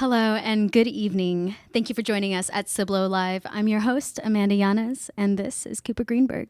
Hello and good evening. Thank you for joining us at Cibolo Live. I'm your host, Amanda Yanez, and this is Cooper Greenberg.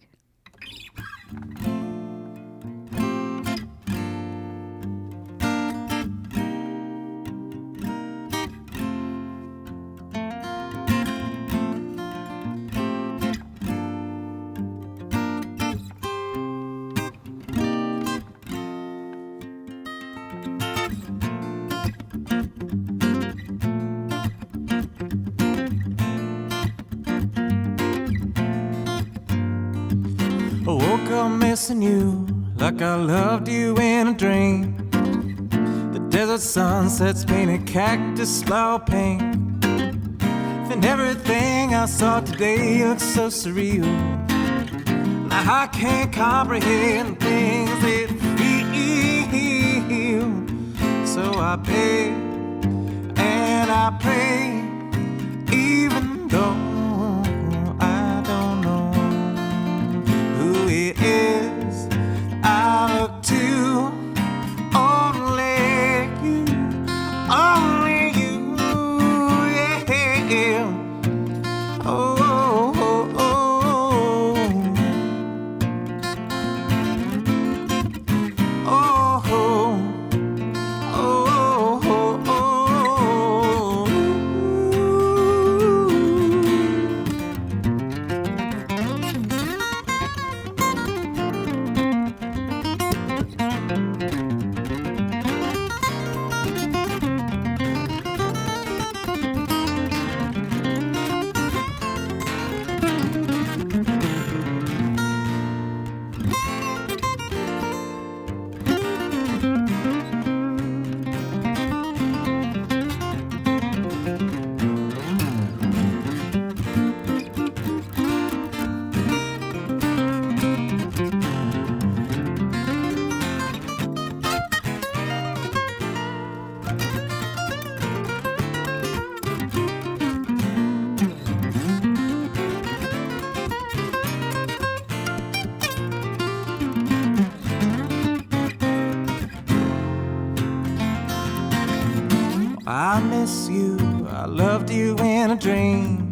I woke up missing you like I loved you in a dream. The desert sunsets painted cactus flower pink. Then everything I saw today looks so surreal. Now I can't comprehend things that feel. So I beg and I pray, even though it is I look to only you, yeah. Oh, oh, oh, oh, oh, oh, oh. I miss you, I loved you in a dream.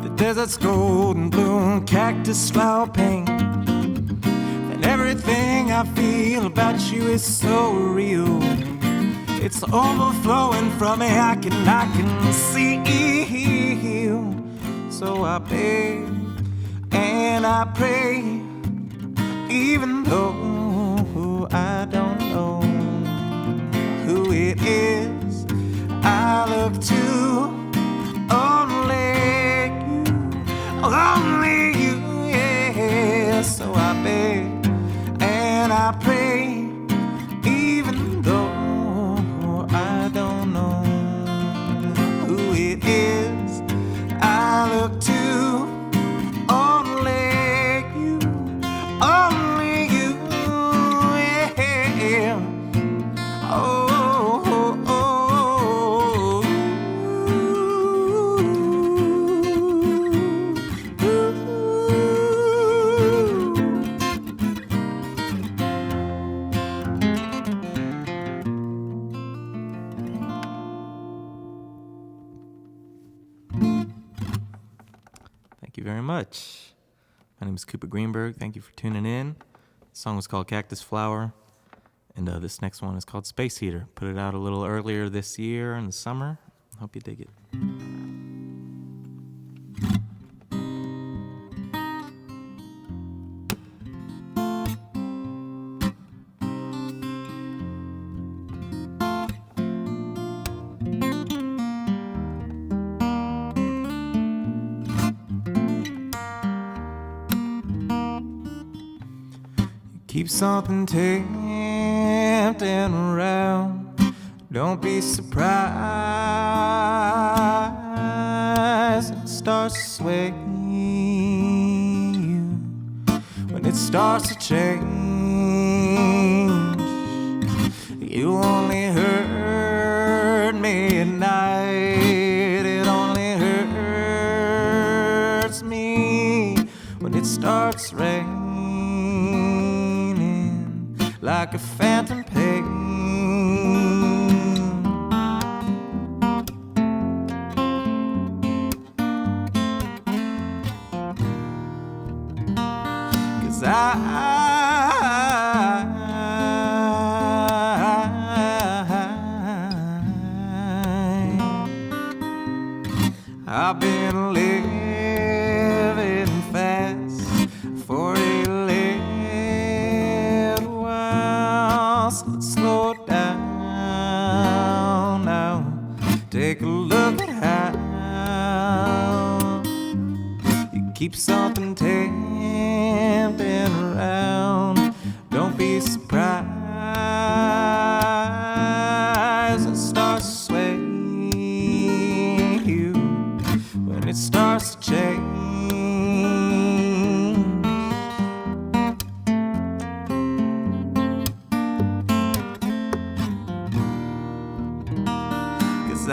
The desert's golden bloom, cactus flower pink. And everything I feel about you is so real. It's overflowing from me, I can see. So I beg and I pray, even though I don't know who it is I look to, only you, yeah. So I beg and I pray, even though I don't know who it is I look to, only you, yeah. Oh. Thank you very much. My name is Cooper Greenberg. Thank you for tuning in. The song was called Cactus Flower, and this next one is called Space Heater. Put it out a little earlier this year in the summer. Hope you dig it. Keep something tempting around. Don't be surprised. It starts to sway you when it starts to change. You only hurt me at night. It only hurts me when it starts raining like a phantom pain. I've been living fast for a little while, so let's slow down now. Take a look at how you keep something tempting around. Don't be surprised it starts to sway you when it starts to change. 'Cause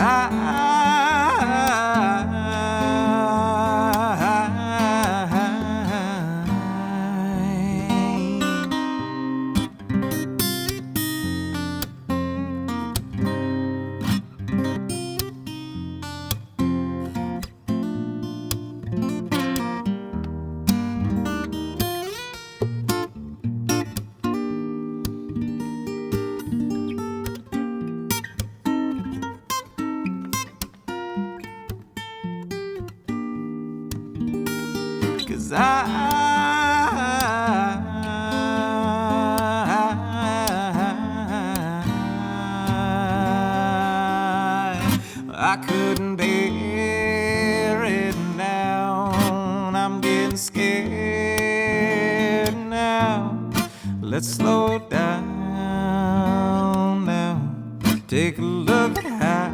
I couldn't bear it now. I'm getting scared now. Let's slow down now. Take a look at how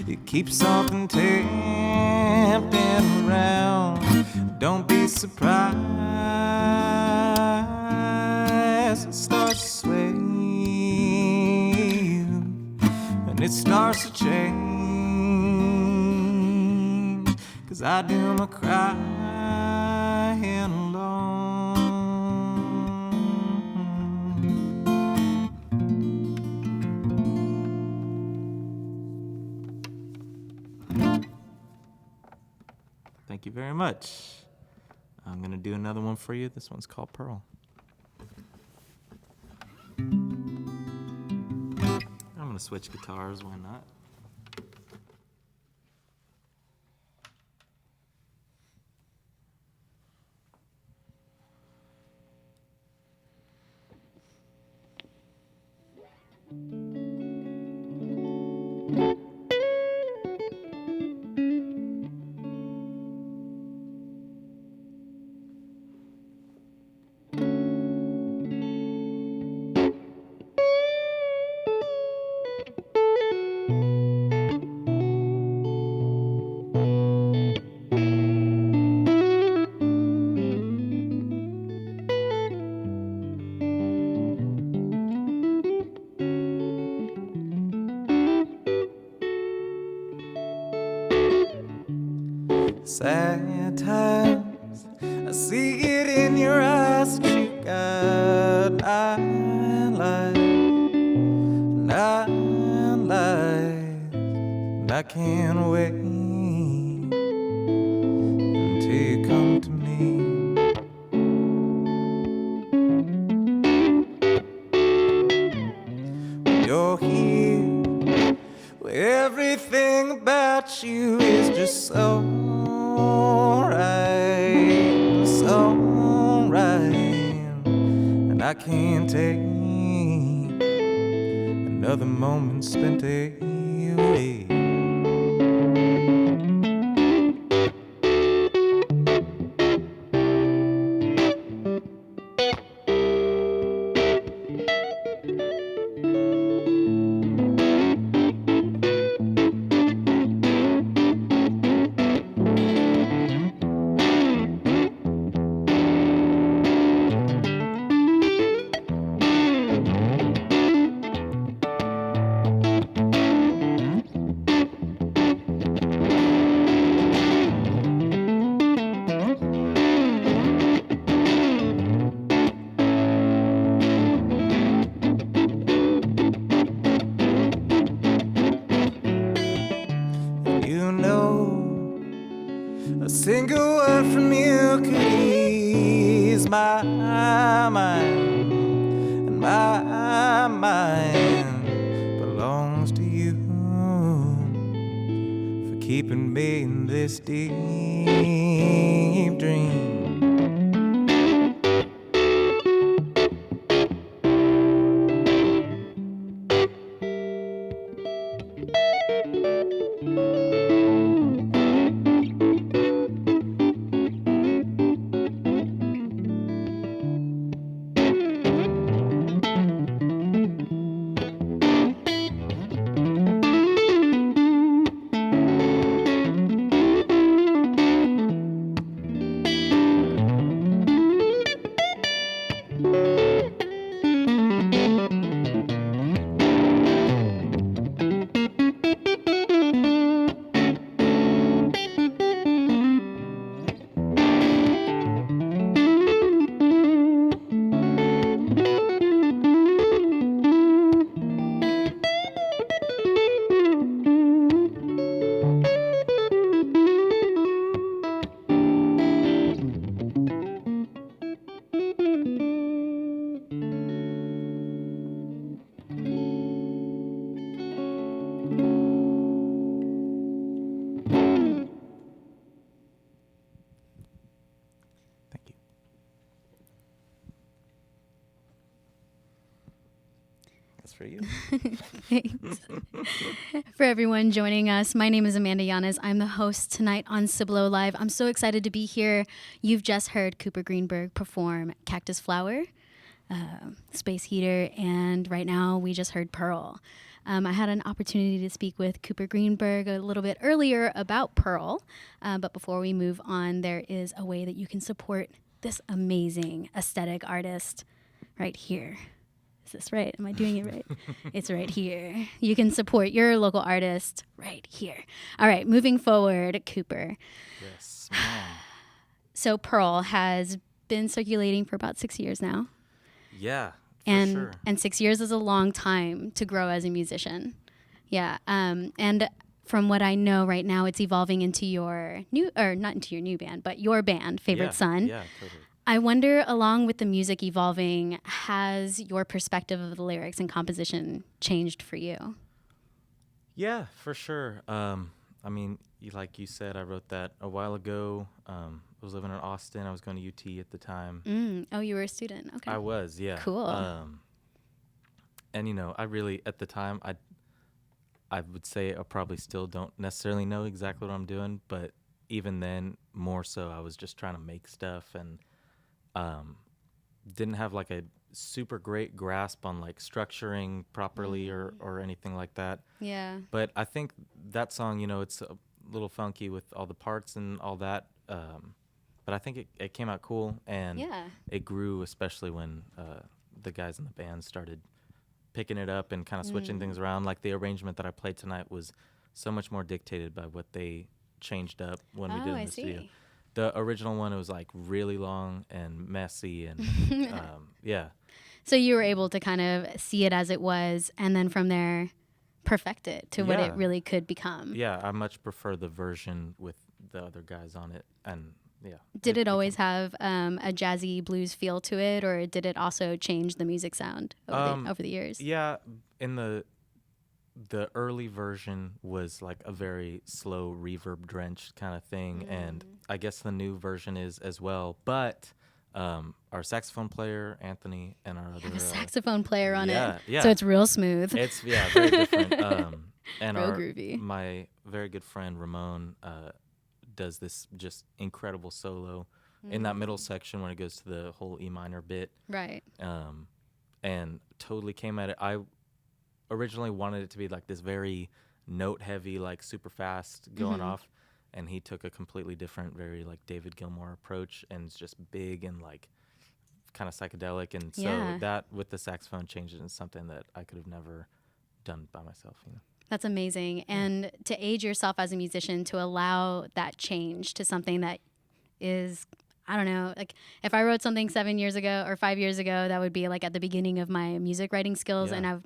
you keep something tempting around. Don't be surprised it starts to sway you, and it starts to change. 'Cause I do my crying alone. Thank you very much. I'm gonna do another one for you. This one's called Pearl. I'm gonna switch guitars, why not? Sad times, I see it in your eyes that you got nine lives, and I can't wait until you come to me. When you're here, where everything about you is just so right, and I can't take another moment spent away. A single word from you could my mind, and my mind belongs to you for keeping me in this deep dream. For you. Thanks. For everyone joining us, my name is Amanda Yanez. I'm the host tonight on Cibolo Live. I'm so excited to be here. You've just heard Cooper Greenberg perform Cactus Flower, Space Heater, and right now we just heard Pearl. I had an opportunity to speak with Cooper Greenberg a little bit earlier about Pearl, but before we move on, there is a way that you can support this amazing aesthetic artist right here. Is this right? Am I doing it right? It's right here. You can support your local artist right here. All right, moving forward, Cooper. Yes, ma'am. So Pearl has been circulating for about 6 years now. Yeah, and sure. And 6 years is a long time to grow as a musician. Yeah. And from what I know right now, it's evolving into your new, or not into your new band, but your band, Favorite Son. Yeah, totally. I wonder, along with the music evolving, has your perspective of the lyrics and composition changed for you? Yeah, for sure. I mean, like you said, I wrote that a while ago. I was living in Austin. I was going to UT at the time. Oh, you were a student. Okay. I was, yeah. Cool. And, you know, I really, at the time, I would say I probably still don't necessarily know exactly what I'm doing, but even then, more so, I was just trying to make stuff and didn't have like a super great grasp on like structuring properly or anything like that. Yeah. But I think that song, you know, it's a little funky with all the parts and all that. But I think it came out cool, and it grew, especially when the guys in the band started picking it up and kind of switching things around. Like the arrangement that I played tonight was so much more dictated by what they changed up when we did it in the studio. The original one, it was like really long and messy and yeah. So you were able to kind of see it as it was, and then from there perfect it to what it really could become. Yeah, I much prefer the version with the other guys on it, and yeah. Did it always have a jazzy blues feel to it, or did it also change the music sound over the years? Yeah, in the early version was like a very slow reverb drenched kind of thing, and I guess the new version is as well. But our saxophone player Anthony and our other a saxophone player on it, yeah, so it's real smooth. It's very different. And real groovy. My very good friend Ramon does this just incredible solo in that middle section when it goes to the whole E minor bit. Right. And totally came at it. I originally wanted it to be like this very note heavy, like super fast going off, and he took a completely different, very like David Gilmour approach, and it's just big and like kind of psychedelic, and so that with the saxophone changed it into something that I could have never done by myself, you know. That's amazing. And to age yourself as a musician, to allow that change to something that is, I don't know, like if I wrote something 7 years ago or 5 years ago, that would be like at the beginning of my music writing skills, and I've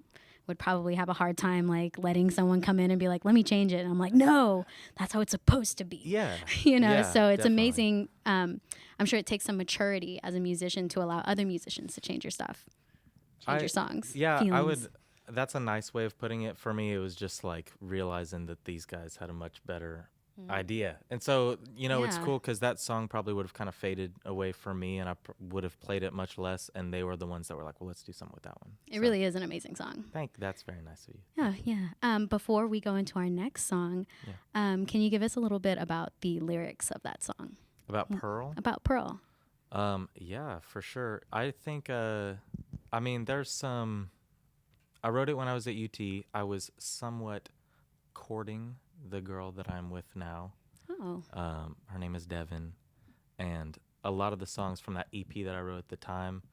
would probably have a hard time like letting someone come in and be like, let me change it. And I'm like, no, that's how it's supposed to be. Yeah. You know, Yeah, so it's definitely. amazing. I'm sure it takes some maturity as a musician to allow other musicians to change your stuff, change your songs. Yeah, feelings. I would. That's a nice way of putting it. For me, it was just like realizing that these guys had a much better idea. And so, you know, it's Yeah. cool because that song probably would have kind of faded away from me, and I would have played it much less. And they were the ones that were like, well, let's do something with that one. It really is an amazing song. That's very nice of you. Yeah. Before we go into our next song, can you give us a little bit about the lyrics of that song? About Pearl? About Pearl. Yeah, for sure. I think, I mean, there's some, I wrote it when I was at UT. I was somewhat courting the girl that I'm with now. Oh. Her name is Devin. And a lot of the songs from that EP that I wrote at the time,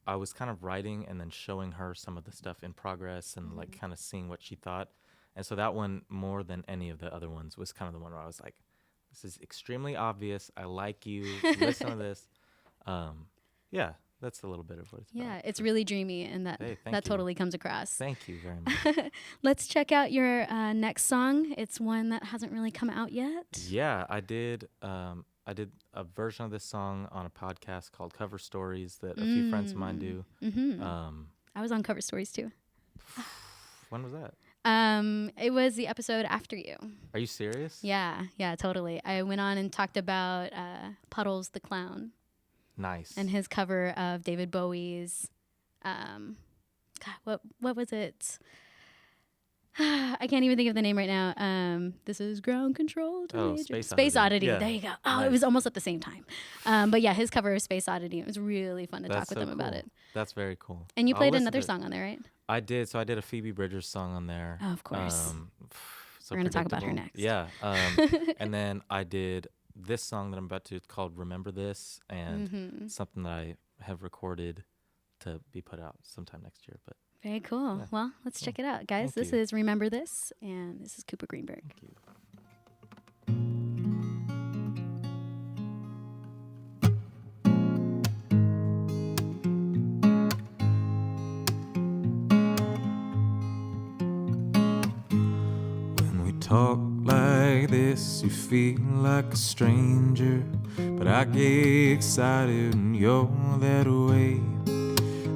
I was kind of writing and then showing her some of the stuff in progress and like kind of seeing what she thought. And so that one, more than any of the other ones, was kind of the one where I was like, this is extremely obvious. I like you. Listen to this. Yeah, that's a little bit of what it's about. Yeah, it's really dreamy, and that Hey, thank that you. totally comes across. Thank you very much. Let's check out your next song. It's one that hasn't really come out yet. Yeah, I did a version of this song on a podcast called Cover Stories that a few friends of mine do. I was on Cover Stories too. When was that? It was the episode after you. Are you serious? Yeah, totally. I went on and talked about Puddles the Clown. Nice. And his cover of David Bowie's, what was it? I can't even think of the name right now. This is Ground Control. Space Oddity. Yeah. There you go. Oh, Nice. It was almost at the same time. But yeah, his cover of Space Oddity. It was really fun to talk with them about cool. it. That's very cool. And you I'll played listen another to it. song on there, right? I did. So I did a Phoebe Bridgers song on there. Oh, of course. So We're going to talk about her predictable. next. Yeah. And then I did this song that I'm about to. It's called Remember This, and something that I have recorded to be put out sometime next year. But Very cool. Yeah. Well, let's check it out. Guys, Thank this you. is Remember This, and this is Cooper Greenberg. thank you. When we talk like this, you feel like a stranger, but I get excited when you're that way.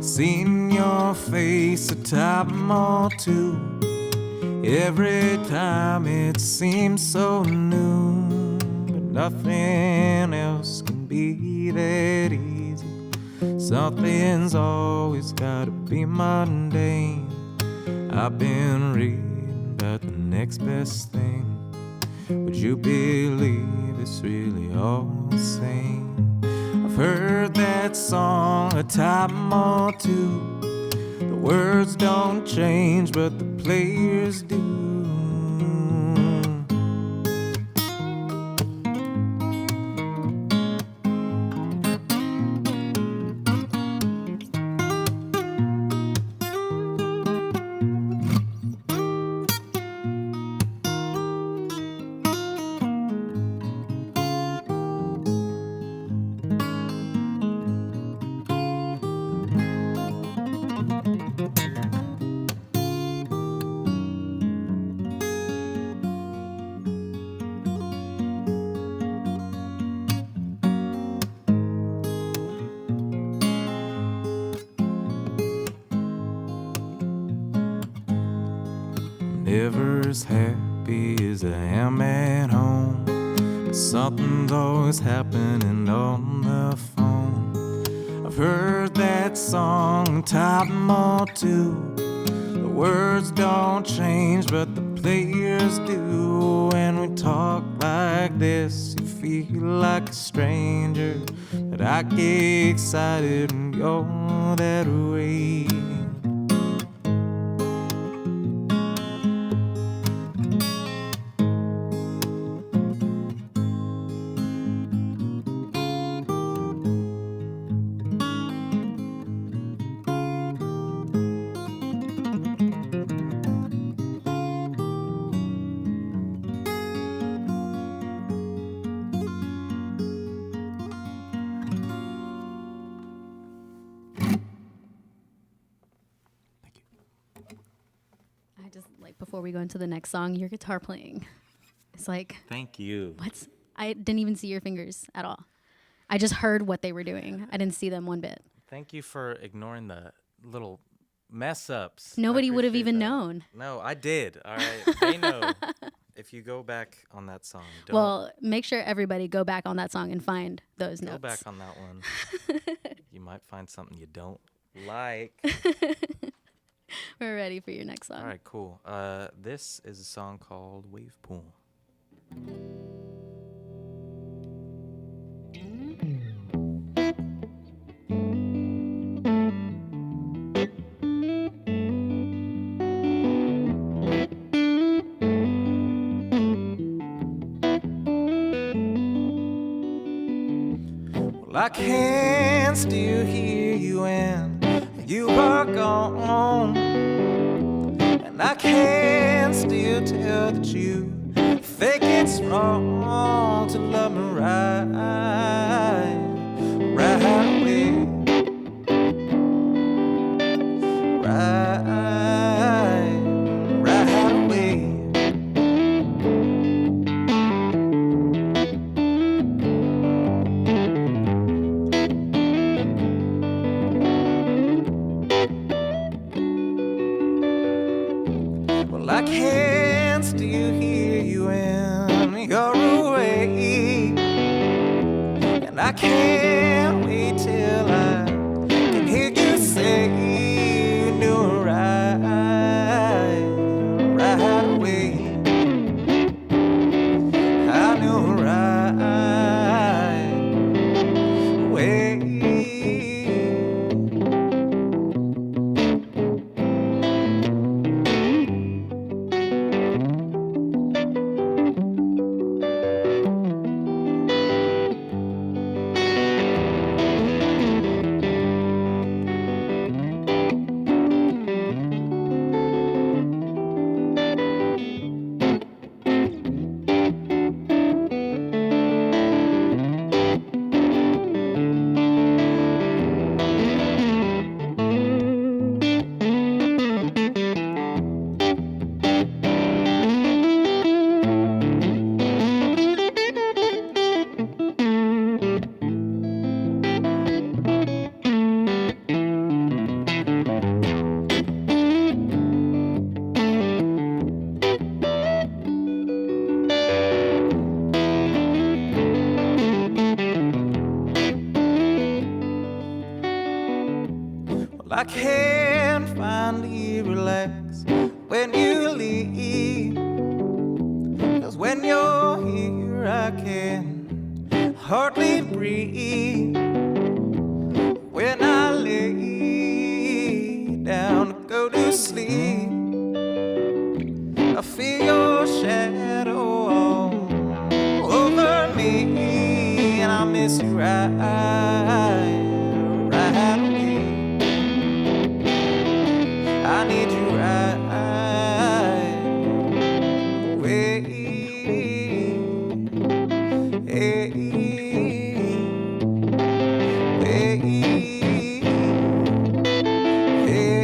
Seeing your face a time or two, every time it seems so new, but nothing else can be that easy. Something's always gotta be mundane. I've been reading about the next best thing. Would you believe it's really all the same? I've heard that song a time or two. The words don't change, but the players do. Never as happy as I am at home, but something's always happening on the phone. I've heard that song time or two. The words don't change, but the players do. When we talk like this, you feel like a stranger, but I get excited when you're that way. like before we go into the next song, your guitar playing. It's like, thank you. I didn't even see your fingers at all. I just heard what they were doing. I didn't see them one bit. Thank you for ignoring the little mess ups. Nobody would have even known. No, I did. All right. They know. If you go back on that song, well, make sure everybody go back on that song and find those notes. Go back on that one. You might find something you don't like. We're ready for your next song. All right, cool. This is a song called Wave Pool. I can still hear you when you are gone, and I can still tell that you think it's wrong to love me right away, right away. I can still hear you when you're away, and I can't wait till I can hear you say you knew right away. I knew right away. I can't finally relax when you leave, 'cause when you're here I can hardly breathe. When I lay down to go to sleep, I feel your shadow all over me, and I miss you right away. I need you right away. Hey, hey, hey.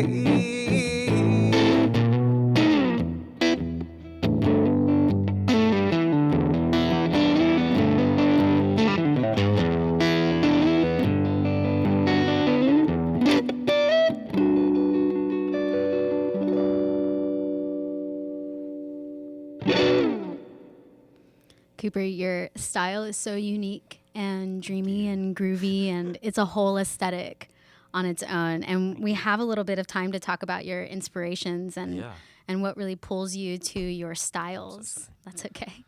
Cooper, your style is so unique and dreamy and groovy, and it's a whole aesthetic on its own. And we have a little bit of time to talk about your inspirations and what really pulls you to your styles. That's okay.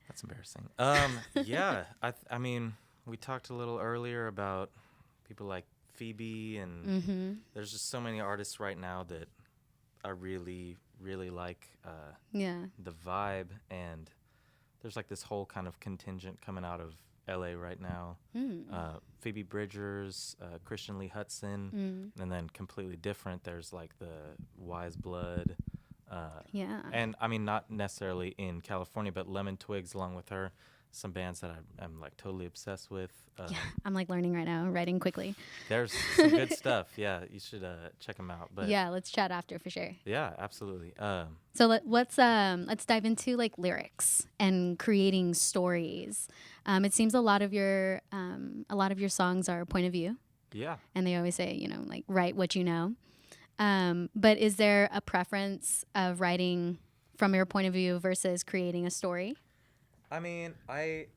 That's embarrassing. I mean, we talked a little earlier about people like Phoebe, and there's just so many artists right now that I really, really like the vibe, and there's like this whole kind of contingent coming out of LA right now. Phoebe Bridgers, Christian Lee Hudson, and then completely different, there's like the Wise Blood. And I mean, not necessarily in California, but Lemon Twigs along with her. some bands that I'm like totally obsessed with. Yeah, I'm like learning right now, writing quickly. There's some good stuff. Yeah, you should check them out. But Yeah, let's chat after for sure. yeah, absolutely. So let's dive into like lyrics and creating stories. It seems a lot of your songs are point of view, Yeah. and they always say, like write what you know. But is there a preference of writing from your point of view versus creating a story? I mean, I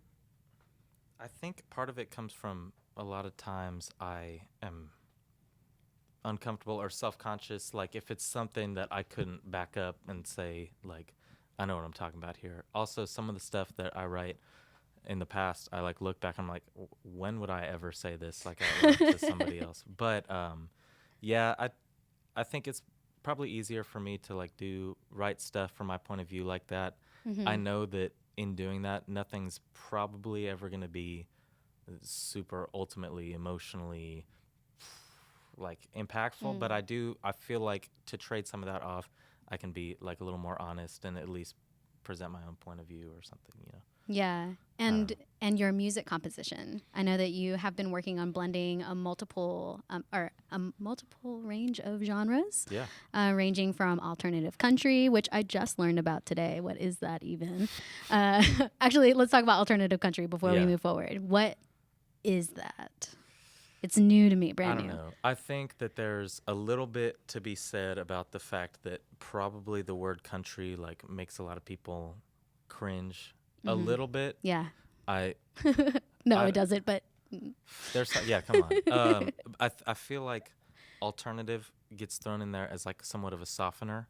think part of it comes from a lot of times I am uncomfortable or self-conscious, like if it's something that I couldn't back up and say, like, I know what I'm talking about here. Also, some of the stuff that I write in the past, I like look back, I'm like, when would I ever say this like out loud to somebody else? But yeah, I think it's probably easier for me to like write stuff from my point of view like that. Mm-hmm. I know that in doing that, nothing's probably ever going to be super ultimately emotionally like impactful, but I feel like to trade some of that off, I can be like a little more honest and at least present my own point of view or something, Yeah. And your music composition. I know that you have been working on blending a multiple range of genres. Yeah. Ranging from alternative country, which I just learned about today. What is that even? Actually, let's talk about alternative country before we move forward. What is that? It's new to me, brand new. I don't know. I think that there's a little bit to be said about the fact that probably the word country like makes a lot of people cringe a little bit. Yeah. No, it doesn't, but there's come on. I feel like alternative gets thrown in there as like somewhat of a softener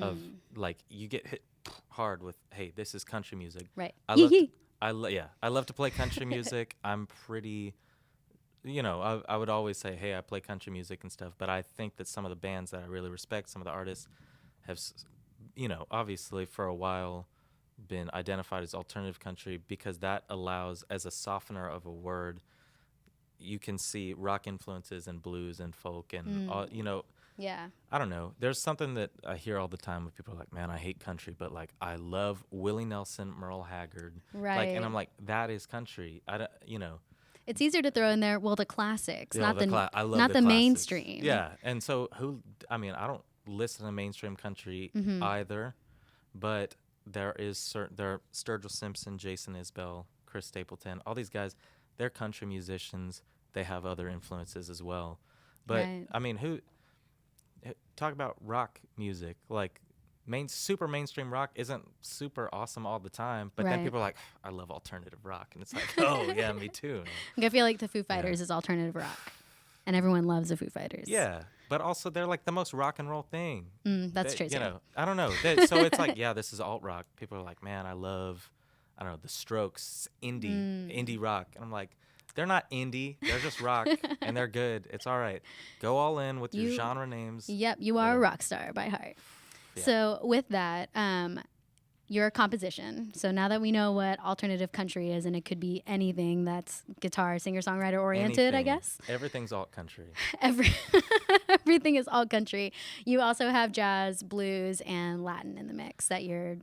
of like you get hit hard with, hey, this is country music. Right. I love to play country music. I'm pretty, I would always say, hey, I play country music and stuff. But I think that some of the bands that I really respect, some of the artists have, obviously for a while been identified as alternative country because that allows, as a softener of a word, you can see rock influences and blues and folk and all, Yeah. I don't know. There's something that I hear all the time when people are like, man, I hate country, but like I love Willie Nelson, Merle Haggard. Right. Like, and I'm like, that is country. I don't, It's easier to throw in there, the classics, I love not the classics. mainstream. Yeah. And so I don't listen to mainstream country either, but there are Sturgill Simpson, Jason Isbell, Chris Stapleton, all these guys, they're country musicians. They have other influences as well. But right. I mean, talk about rock music, like super mainstream rock isn't super awesome all the time, but then people are like, I love alternative rock, and it's like, oh yeah, me too. I feel like the Foo Fighters is alternative rock, and everyone loves the Foo Fighters. Yeah, but also they're like the most rock and roll thing. That's true. I don't know. So it's like, yeah, this is alt rock. People are like, man, I love, I don't know, the Strokes, indie rock, and I'm like, they're not indie. They're just rock, and they're good. It's all right. Go all in with your genre names. Yep, you are a rock star by heart. Yeah. So with that, your composition. So now that we know what alternative country is, and it could be anything that's guitar, singer-songwriter oriented, I guess. Everything's alt country. Everything is alt country. You also have jazz, blues, and Latin in the mix that you're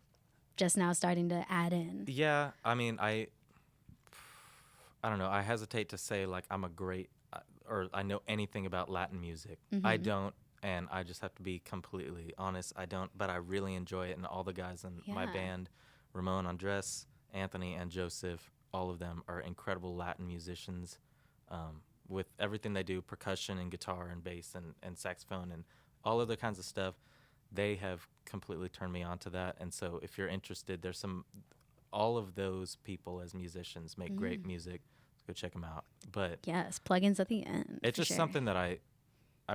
just now starting to add in. Yeah, I mean, I don't know. I hesitate to say like I'm a great or I know anything about Latin music. I don't, and I just have to be completely honest. I don't, but I really enjoy it, and all the guys in my band, Ramon, Andres, Anthony, and Joseph, all of them are incredible Latin musicians with everything they do, percussion and guitar and bass and saxophone and all other kinds of stuff. They have completely turned me on to that, and so if you're interested, all of those people as musicians make great music. Go check them out. But yes, plugins at the end. It's just something that I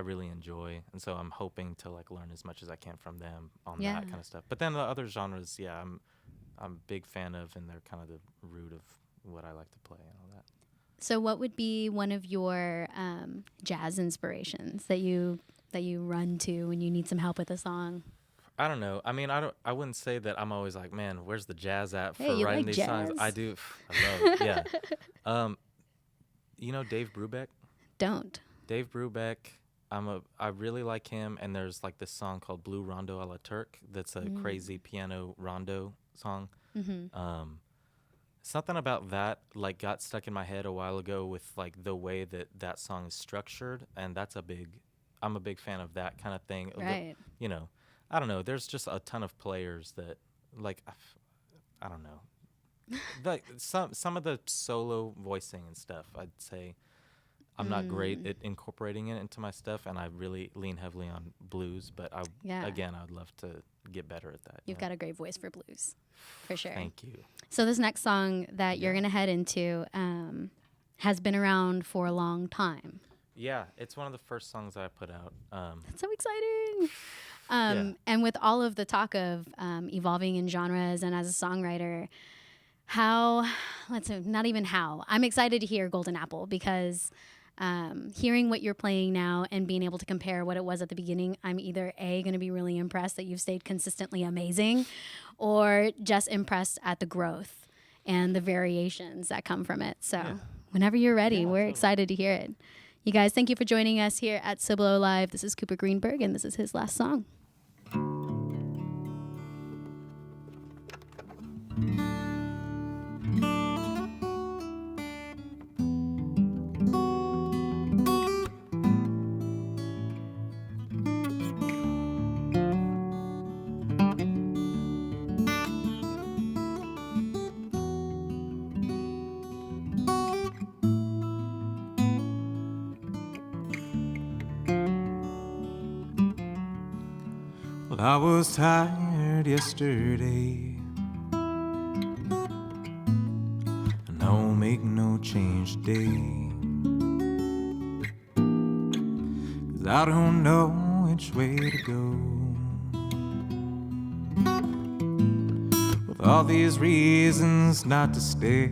really enjoy, and so I'm hoping to like learn as much as I can from them on that kind of stuff. But then the other genres, I'm a big fan of, and they're kind of the root of what I like to play and all that. So, what would be one of your jazz inspirations that you run to when you need some help with a song? I don't know. I mean, I wouldn't say that I'm always like, man, where's the jazz at for you writing like these jazz? songs? I do. I love it. Yeah. You know Dave Brubeck? Don't. Dave Brubeck. I really like him, and there's like this song called Blue Rondo a la Turk that's a crazy piano rondo song. Something about that like got stuck in my head a while ago with like the way that song is structured, and I'm a big fan of that kind of thing. Right. You know, I don't know. There's just a ton of players that like I don't know. Like some of the solo voicing and stuff, I'd say I'm not great at incorporating it into my stuff, and I really lean heavily on blues. But again, I'd love to get better at that. You've got a great voice for blues, for sure. Thank you. So this next song that you're going to head into has been around for a long time. Yeah, it's one of the first songs I put out. That's so exciting. And with all of the talk of evolving in genres and as a songwriter, I'm excited to hear Golden Apple because hearing what you're playing now and being able to compare what it was at the beginning, I'm either going to be really impressed that you've stayed consistently amazing, or just impressed at the growth and the variations that come from it. So whenever you're ready, we're excited to hear it. You guys, thank you for joining us here at Cibolo Live. This is Cooper Greenberg, and this is his last song. Well, I was tired yesterday, and I won't make no change today, 'cause I don't know which way to go. With all these reasons not to stay,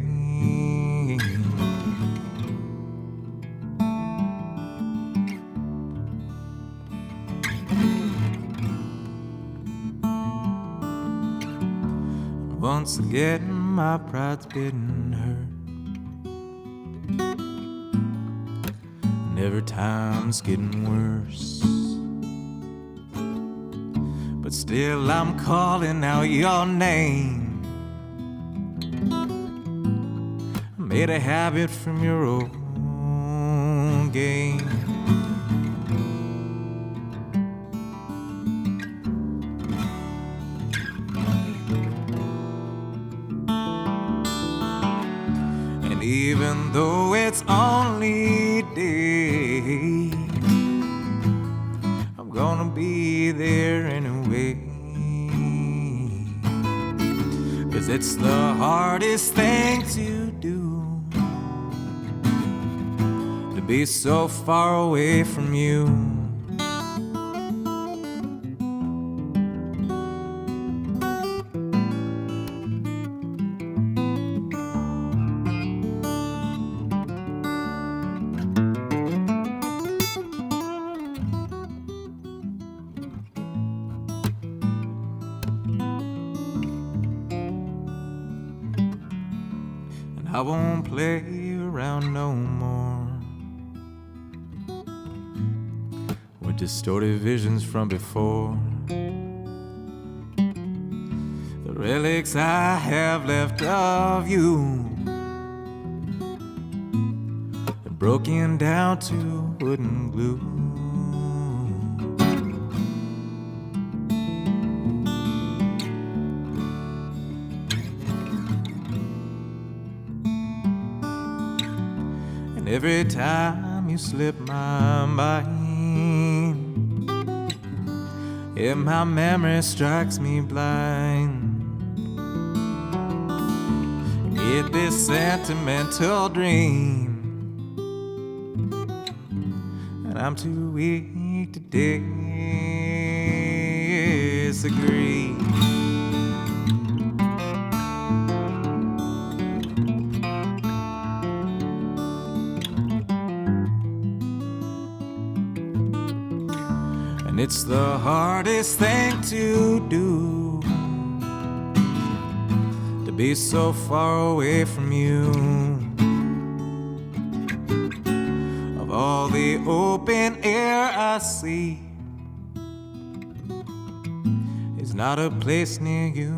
once again my pride's been hurt, and every time it's getting worse. But still I'm calling out your name. I made a habit from your own game. And even though it's only day, I'm gonna be there anyway, 'cause it's the hardest thing to do, to be so far away from you. I won't play around no more with distorted visions from before. The relics I have left of you are broken down to wooden glue. Every time you slip my mind, yeah, my memory strikes me blind. Get this sentimental dream, and I'm too weak to disagree. It's the hardest thing to do, to be so far away from you. Of all the open air I see, it's not a place near you.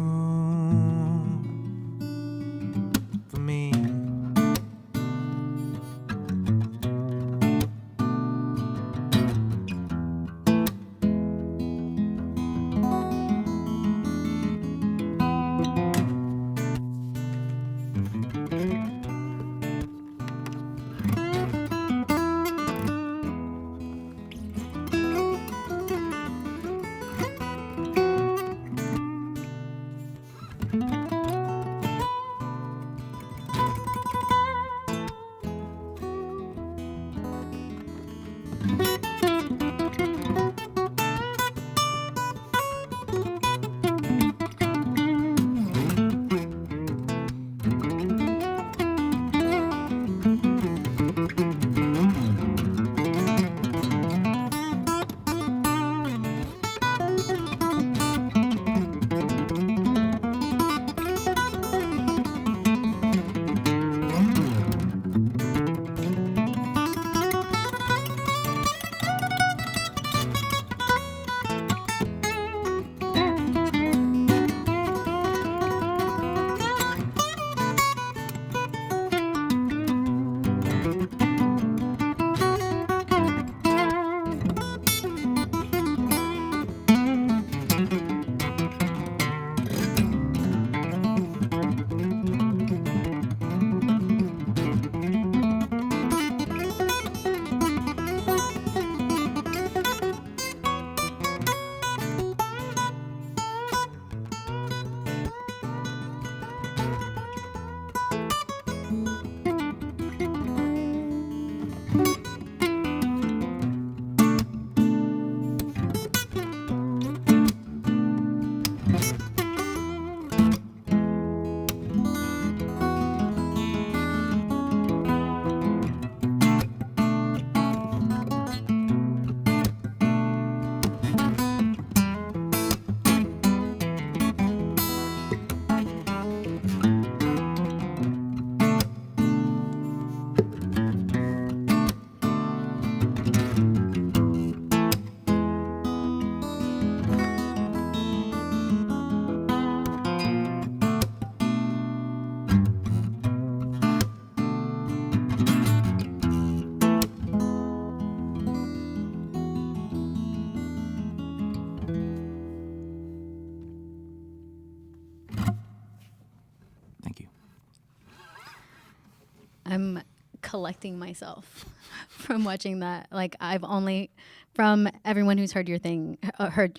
I'm collecting myself from watching that. Like I've only from everyone who's heard heard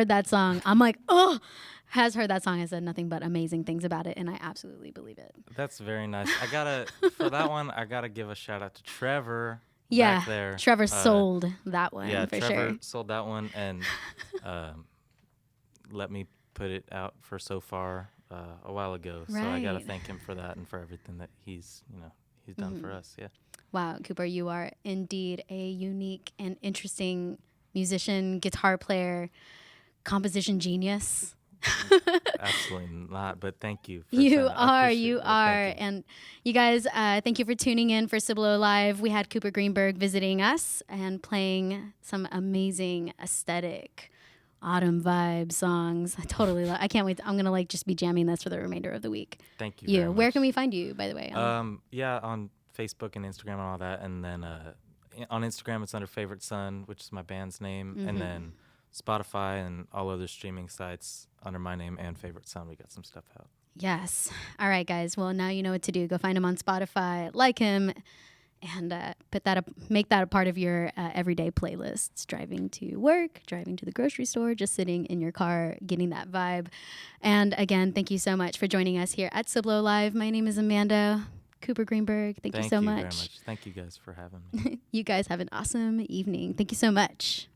that song. I'm like, oh, has heard that song. Has said nothing but amazing things about it, and I absolutely believe it. That's very nice. For that one, I gotta give a shout out to Trevor. Yeah, back there. Trevor sold that one for Trevor sure. sold that one and let me put it out for So Far a while ago. So I gotta Right. thank him for that and for everything that he's done for us. Yeah. Wow, Cooper, you are indeed a unique and interesting musician, guitar player, composition genius. Absolutely not, but thank you. For You saying that. I are, appreciate you it. are. Thank you. And you guys, thank you for tuning in for Cibolo Live. We had Cooper Greenberg visiting us and playing some amazing aesthetic autumn vibe songs. I can't wait. I'm going to just be jamming this for the remainder of the week. Thank you. Very Where much. can we find you, by the way? Yeah, on Facebook and Instagram and all that, and then on Instagram it's under Favorite Son, which is my band's name, and then Spotify and all other streaming sites under my name and Favorite Son. We got some stuff out. Yes. All right, guys. Well, now you know what to do. Go find him on Spotify, like him, and make that a part of your everyday playlists. Driving to work, driving to the grocery store, just sitting in your car, getting that vibe. And again, thank you so much for joining us here at Cibolo Live. My name is Amanda. Cooper Greenberg, thank you so much. Very much. Thank you guys for having me. You guys have an awesome evening. Thank you so much.